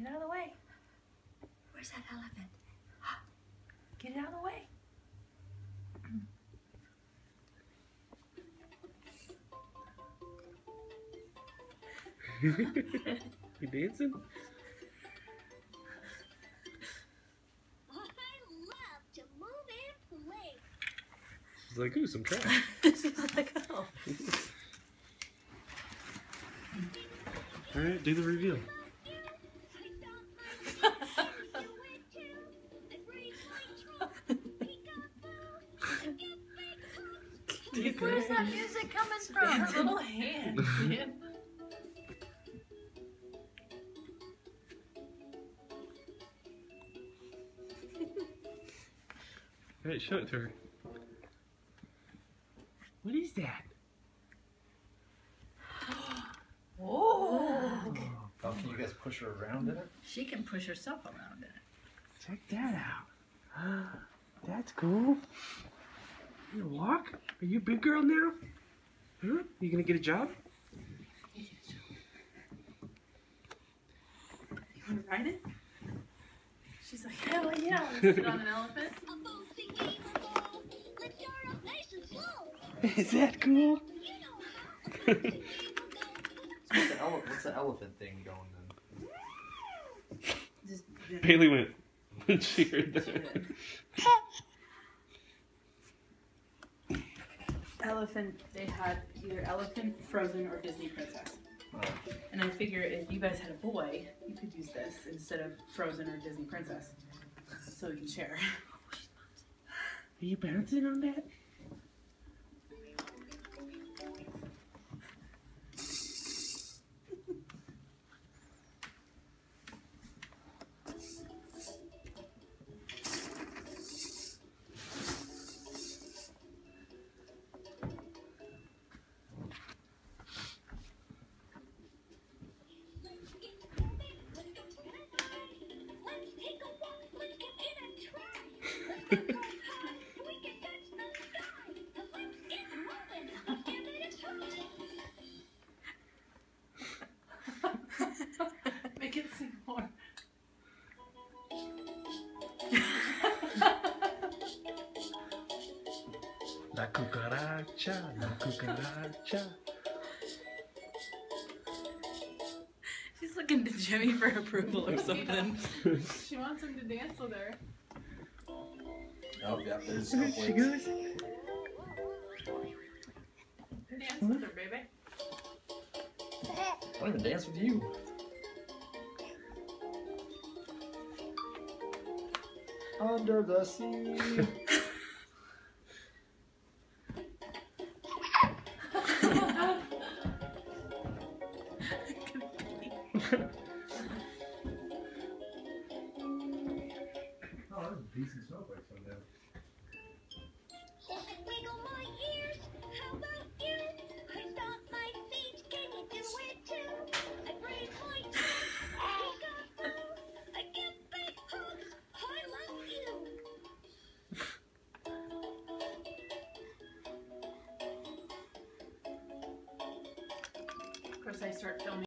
it out of the way. Where's that elephant? Get it out of the way. You dancing? She's like, ooh, some trash. She's like, oh. Alright, do the reveal. Where's that music coming from? Her little hand, man. Alright, show it to her. What is that? Oh. Oh, can you guys push her around in it? She can push herself around in it. Check that out. That's cool. You gonna walk? Are you a big girl now? Huh? You gonna get a job? You want to ride it? She's like, hell yeah. Let's sit on an elephant. Is that cool? What's the elephant thing going then? Just, Bailey went when she heard that. Elephant, they had either Elephant, Frozen, or Disney Princess. Oh. And I figure if you guys had a boy, you could use this instead of Frozen or Disney Princess. So we can share. Are you bouncing on that? Make it sing more. La cucaracha, la cucaracha. She's looking to Jimmy for approval or something. She wants him to dance with her. Oh, yeah, there's There she goes. Dance with her, baby. I want to dance with you. Under the sea. Oh, that's a decent snowflake someday. Of course, I start filming.